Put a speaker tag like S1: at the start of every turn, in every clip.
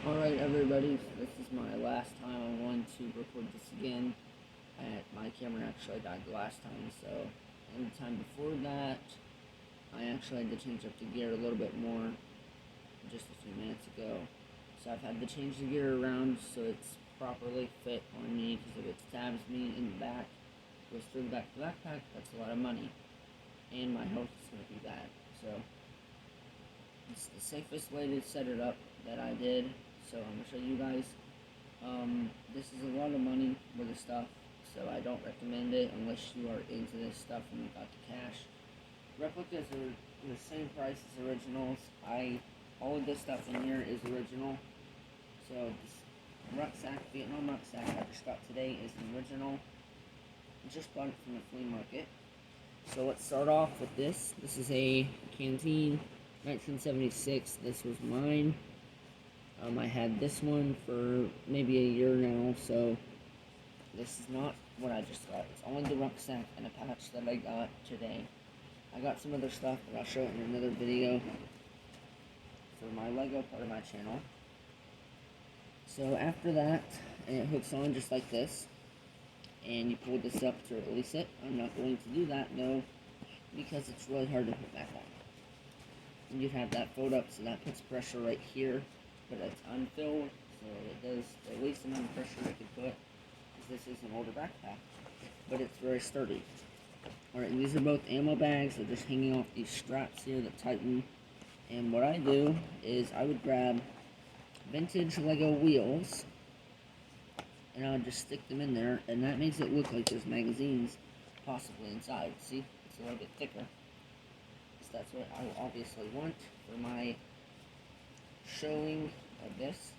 S1: Alright everybody, so this is my last time I want to record this again. My camera actually died the last time, so and the time before that, I actually had to change up the gear a little bit more just a few minutes ago. So I've had to change the gear around so it's properly fit on me, because if it stabs me in the back, goes through the back of the backpack, that's a lot of money. And my health is going to be bad. So it's the safest way to set it up that I did. So I'm going to show you guys. This is a lot of money for the stuff, so I don't recommend it unless you are into this stuff and you've got the cash. Replicas are the same price as originals. All of this stuff in here is original. So this rucksack, Vietnam rucksack I just got today is the original. I just bought it from the flea market. So let's start off with this. This is a Canteen 1976. This was mine. I had this one for maybe a year now, so this is not what I just got. It's only the rucksack and a patch that I got today. I got some other stuff, but I'll show it in another video for my Lego part of my channel. So after that, it hooks on just like this, and you pull this up to release it. I'm not going to do that though, because it's really hard to put back on. And you have that fold up, so that puts pressure right here, but it's unfilled, so it does the least amount of pressure it can put, because this is an older backpack, but it's very sturdy. Alright, these are both ammo bags. They're just hanging off these straps here that tighten. And what I do is I would grab vintage Lego wheels, and I would just stick them in there, and that makes it look like there's magazines possibly inside. See? It's a little bit thicker. So that's what I obviously want for my showing of this.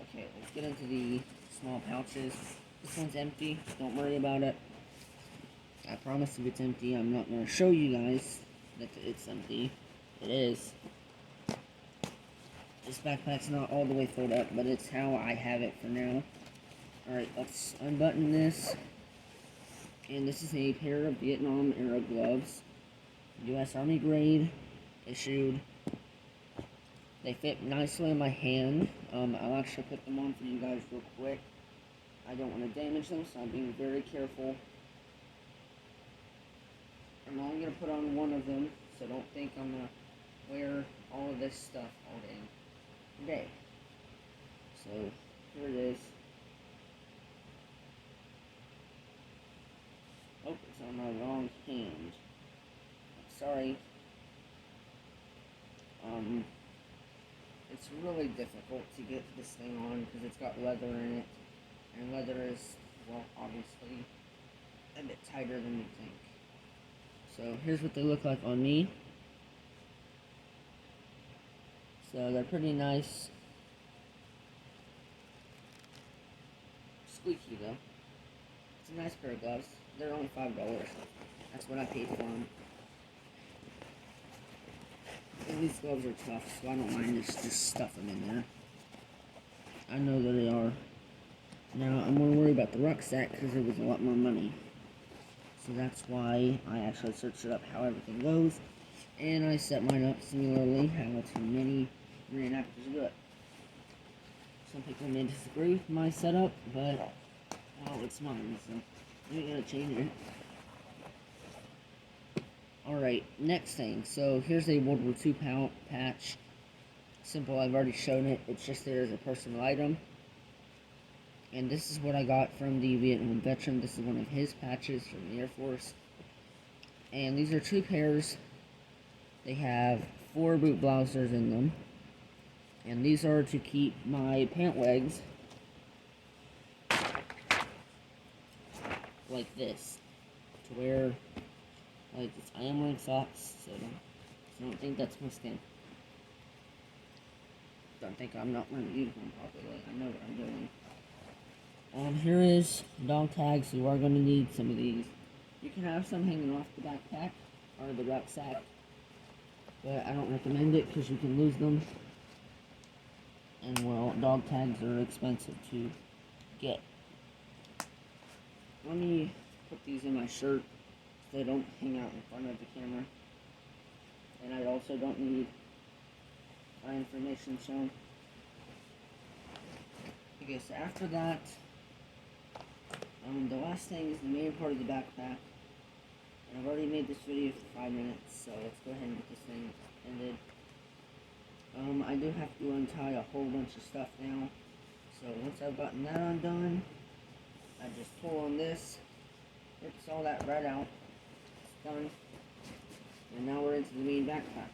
S1: Okay, let's get into the small pouches. This one's empty. Don't worry about it. I promise if it's empty, I'm not going to show you guys that it's empty. It is. This backpack's not all the way filled up, but it's how I have it for now. Alright, let's unbutton this. And this is a pair of Vietnam era gloves. U.S. Army grade, issued. They fit nicely in my hand. I'll actually put them on for you guys real quick. I don't want to damage them, so I'm being very careful. I'm only going to put on one of them, so don't think I'm going to wear all of this stuff all day today. So, here it is. Oh, it's on my wrong hand. Sorry. It's really difficult to get this thing on because it's got leather in it. And leather is, well, obviously a bit tighter than you think. So here's what they look like on me. So they're pretty nice. Squeaky though. It's a nice pair of gloves. They're only $5. That's what I paid for them. And these gloves are tough, so I don't mind just stuff them in there. I know that they are. Now, I'm going to worry about the rucksack because it was a lot more money. So that's why I actually searched it up how everything goes. And I set mine up similarly how too many reenactors do it. Some people may disagree with my setup, but, well, it's mine, so I ain't going to change it. Alright, next thing. So here's a World War II patch. Simple, I've already shown it. It's just there as a personal item. And this is what I got from the Vietnam veteran. This is one of his patches from the Air Force. And these are two pairs. They have 4 boot blouses in them. And these are to keep my pant legs like this. To wear, like this. I am wearing socks, so don't think that's my skin. Don't think I'm not wearing the uniform properly. I know what I'm doing. Here is dog tags. You are going to need some of these. You can have some hanging off the backpack or the rucksack, but I don't recommend it because you can lose them. And well, dog tags are expensive to get. Let me put these in my shirt so they don't hang out in front of the camera. And I also don't need my information shown. Okay, so after that, the last thing is the main part of the backpack. And I've already made this video for 5 minutes, so let's go ahead and get this thing ended. I do have to untie a whole bunch of stuff now. So once I've gotten that undone, I just pull on this, rips all that right out. It's done. And now we're into the main backpack.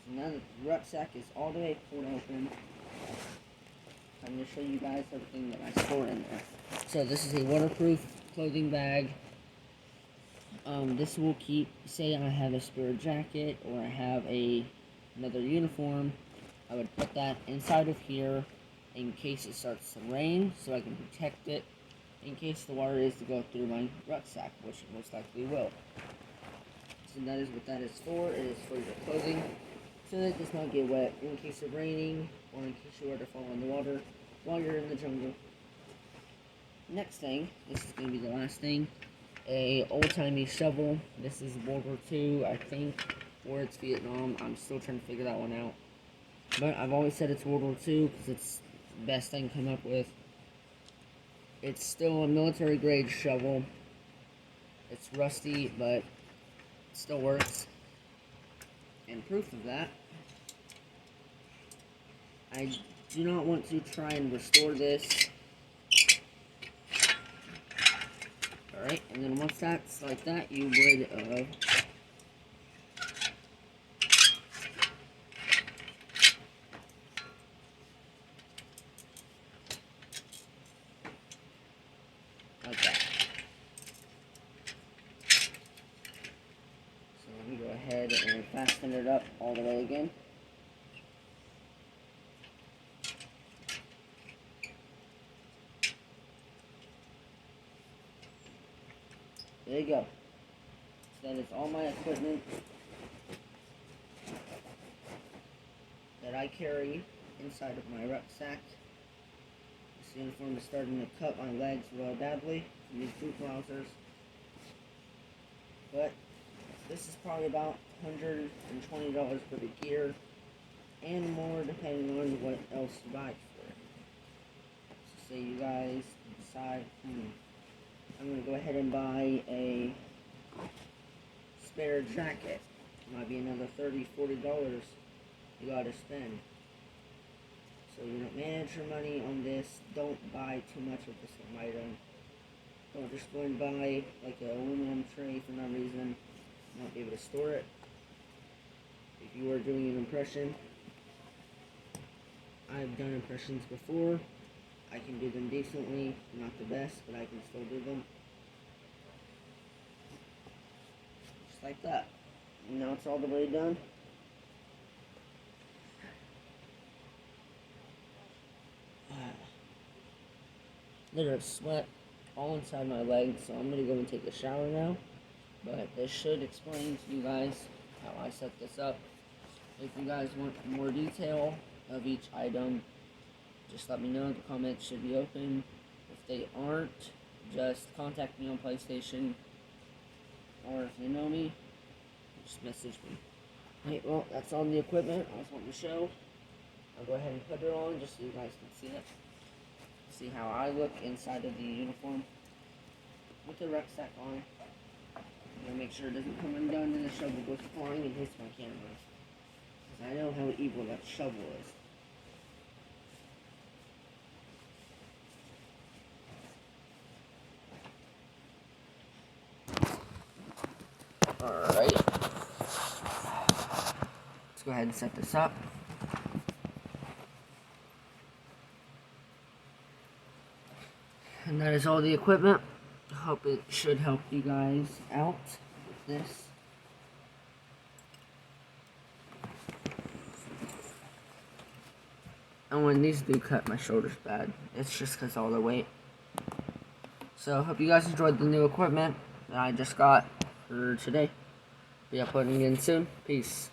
S1: So now that the rucksack is all the way pulled open, I'm going to show you guys everything that I store in there. So this is a waterproof clothing bag. This will keep, say I have a spare jacket or I have another uniform, I would put that inside of here in case it starts to rain, so I can protect it in case the water is to go through my rucksack, which it most likely will. So that is what that is for. It is for your clothing, so that it does not get wet in case of raining or in case you were to fall in the water while you're in the jungle. Next thing, this is going to be the last thing, a old-timey shovel. This is World War II, I think, or it's Vietnam. I'm still trying to figure that one out. But I've always said it's World War II because it's the best thing to come up with. It's still a military-grade shovel. It's rusty, but it still works. And proof of that, I do not want to try and restore this. Alright, and then once that's like that, you would, like that. So let me go ahead and fasten it up all the way again. There you go. So that is all my equipment that I carry inside of my rucksack. This uniform is starting to cut my legs really badly from these boot trousers. But this is probably about $120 for the gear and more depending on what else you buy for it. So say you guys decide, I'm going to go ahead and buy a spare jacket. It might be another $30, $40 you got to spend. So you don't manage your money on this. Don't buy too much of this item. Don't just go and buy like an aluminum tray for no reason. Not be able to store it. If you are doing an impression, I've done impressions before. I can do them decently, not the best, but I can still do them. Just like that. And now it's all the way done. There's sweat all inside my legs, so I'm going to go and take a shower now. But this should explain to you guys how I set this up. If you guys want more detail of each item, just let me know. The comments should be open. If they aren't, just contact me on PlayStation. Or if you know me, just message me. Hey, well, that's all the equipment I was wanting to show. I'll go ahead and put it on just so you guys can see it. See how I look inside of the uniform with the rucksack on. I'm going to make sure it doesn't come undone and the shovel goes flying and hits my camera. Because I know how evil that shovel is. Alright. Let's go ahead and set this up. And that is all the equipment. I hope it should help you guys out with this. And when these do cut, my shoulder's bad. It's just because of all the weight. So, I hope you guys enjoyed the new equipment that I just got for today. Be uploading again soon. Peace.